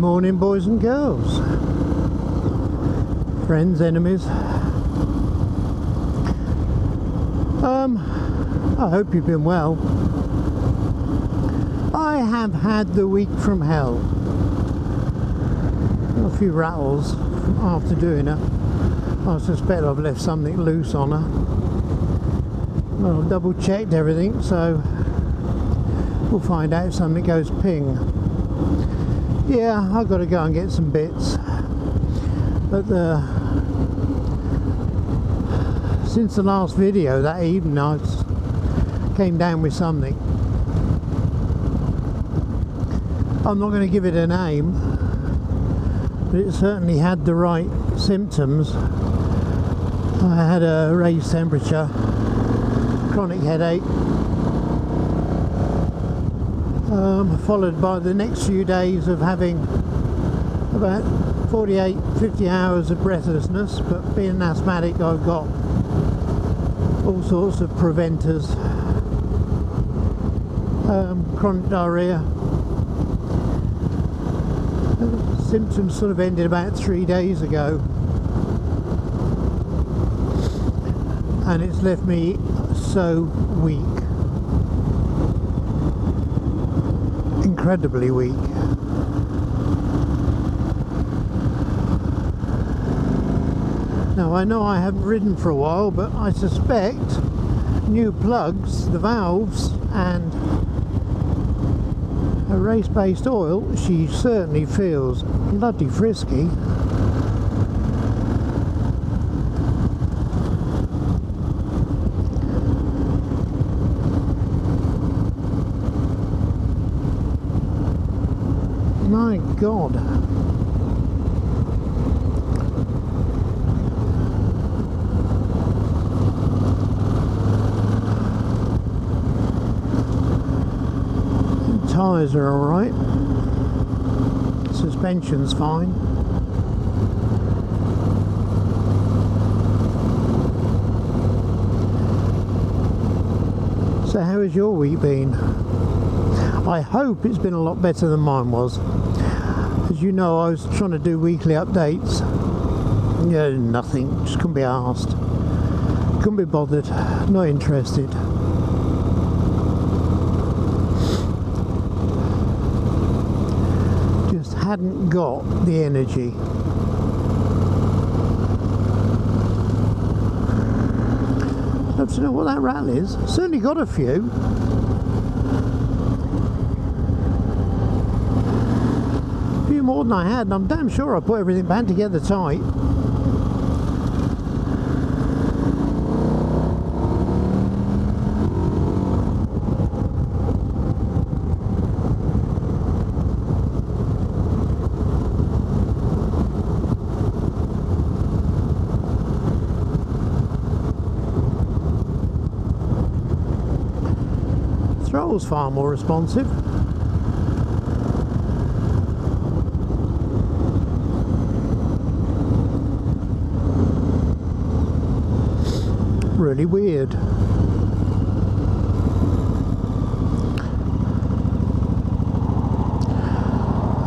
morning, boys and girls, friends, enemies. I hope you've been well. I have had the week from hell. A few rattles after doing it. I suspect I've left something loose on her. Well, I've double checked everything, so we'll find out if something goes ping. Yeah, I've got to go and get some bits. But since the last video that evening, I came down with something. I'm not going to give it a name, but it certainly had the right symptoms. I had a raised temperature, chronic headache, followed by the next few days of having about 48-50 hours of breathlessness. But being an asthmatic, I've got all sorts of preventers. Chronic diarrhea. Symptoms sort of ended about 3 days ago, and it's left me so weak, incredibly weak. Now I know I haven't ridden for a while, but I suspect new plugs, the valves and a race-based oil, she certainly feels bloody frisky. My God. Tyres are alright, suspension's fine. So how has your week been? I hope it's been a lot better than mine was. As you know, I was trying to do weekly updates. Yeah, nothing, just couldn't be asked. Couldn't be bothered, not interested. Hadn't got the energy. I'd love to know what that rattle is. Certainly got a few. A few more than I had, and I'm damn sure I put everything back together tight. Throttle's far more responsive. Really weird.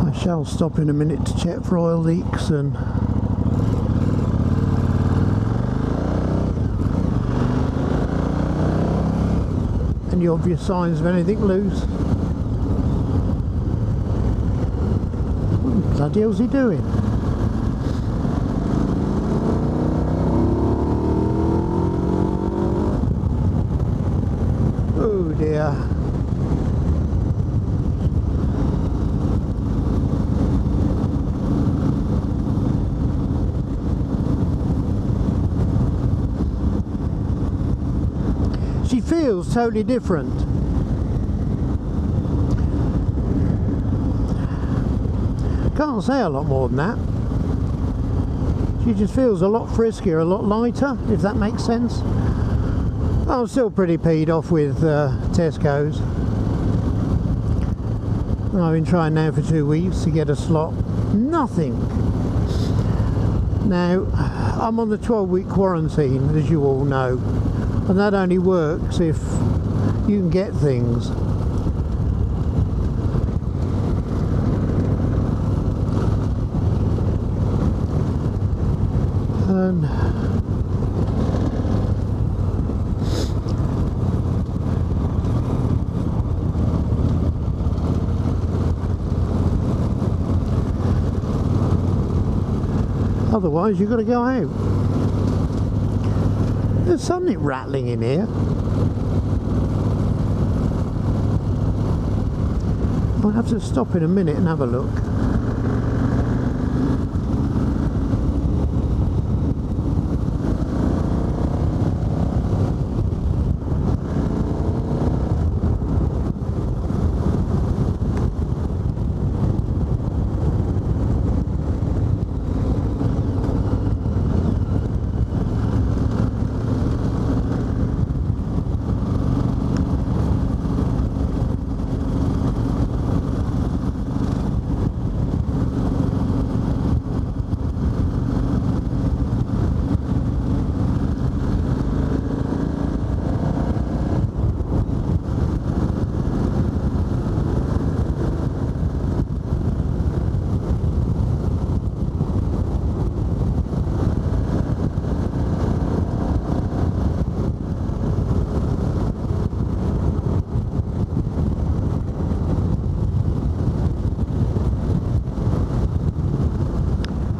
I shall stop in a minute to check for oil leaks and any obvious signs of anything loose. What the bloody hell's he doing? Oh dear. She feels totally different. Can't say a lot more than that. She just feels a lot friskier, a lot lighter, if that makes sense. I'm still pretty peed off with Tesco's. I've been trying now for 2 weeks to get a slot. Nothing. Now, I'm on the 12-week quarantine, as you all know. And that only works if you can get things. And otherwise you've got to go out. There's something rattling in here. I'll have to stop in a minute and have a look.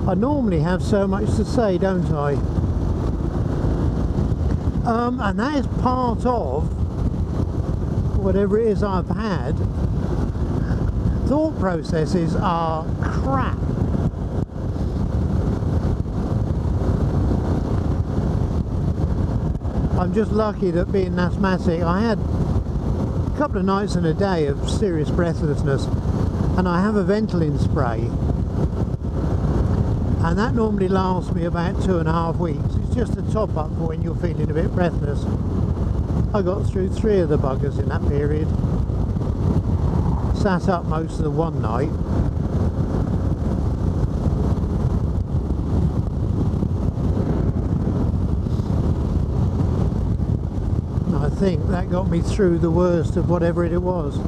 I normally have so much to say, don't I? And that is part of whatever it is I've had. Thought processes are crap. I'm just lucky that being an asthmatic, I had a couple of nights and a day of serious breathlessness, and I have a Ventolin spray. And that normally lasts me about 2.5 weeks. It's just a top up for when you're feeling a bit breathless. I got through 3 of the buggers in that period. Sat up most of the one night. And I think that got me through the worst of whatever it was.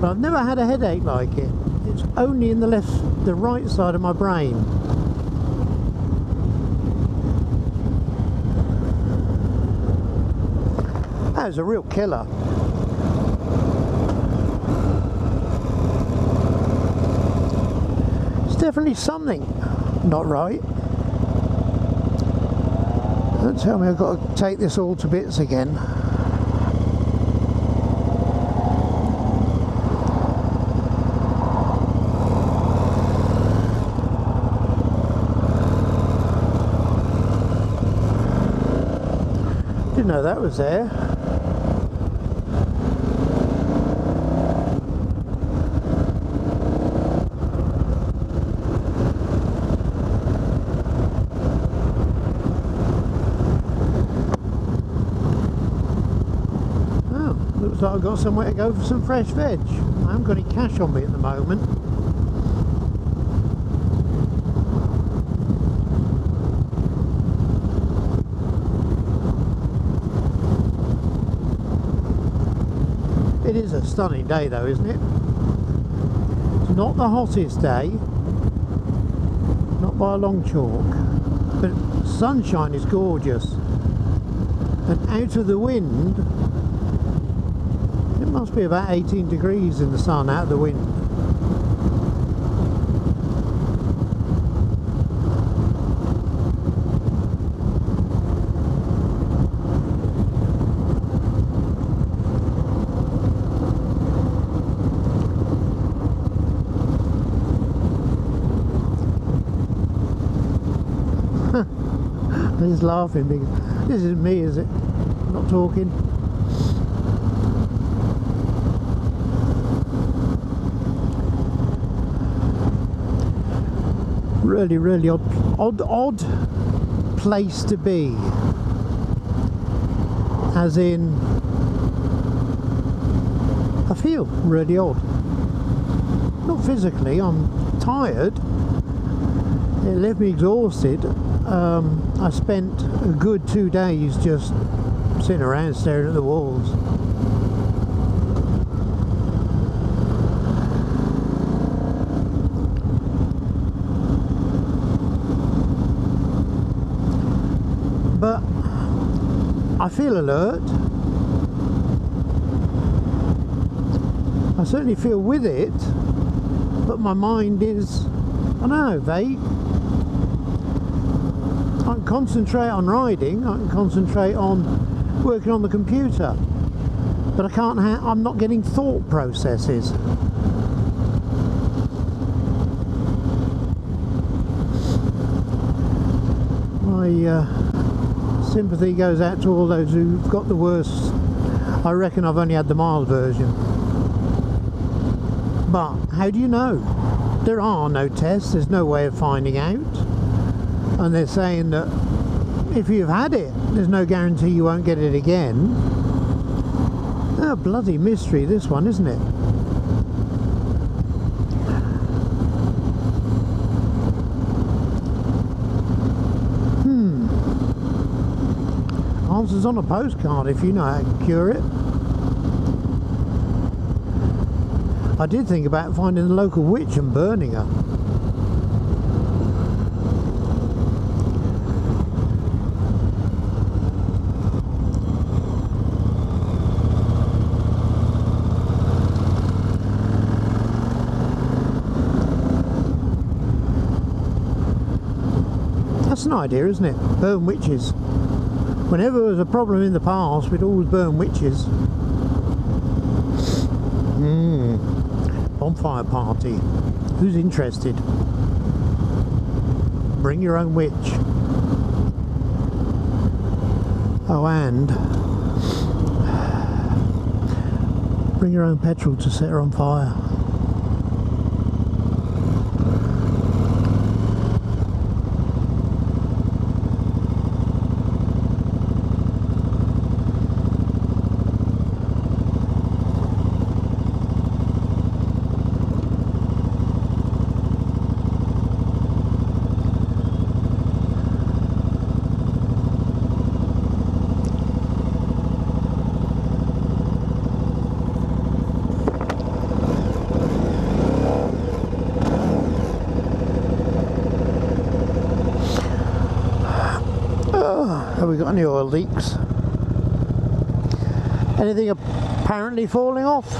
But I've never had a headache like it. It's only in the right side of my brain. That was a real killer. It's definitely something not right. Don't tell me I've got to take this all to bits again. Didn't know that was there. Oh, looks like I've got somewhere to go for some fresh veg. I haven't got any cash on me at the moment. It is a stunning day though, isn't it? It's not the hottest day, not by a long chalk, but sunshine is gorgeous. And out of the wind, it must be about 18 degrees in the sun out of the wind. He's laughing because this is me, is it? Not talking. Really, really odd place to be. As in, I feel really odd. Not physically, I'm tired. It left me exhausted. I spent a good 2 days just sitting around staring at the walls. but I feel alert. I certainly feel with it, but my mind is, I don't know, vague. I can concentrate on riding, I can concentrate on working on the computer, but I can't I'm not getting thought processes. My sympathy goes out to all those who've got the worst. I reckon I've only had the mild version. But how do you know? There are no tests, there's no way of finding out. And they're saying that if you've had it, there's no guarantee you won't get it again. A bloody mystery, this one, isn't it? Answers on a postcard if you know how to cure it. I did think about finding the local witch and burning her. That's an idea, isn't it? Burn witches. Whenever there was a problem in the past, we'd always burn witches. Bonfire party. Who's interested? Bring your own witch. Oh, and bring your own petrol to set her on fire. Have we got any oil leaks? Anything apparently falling off?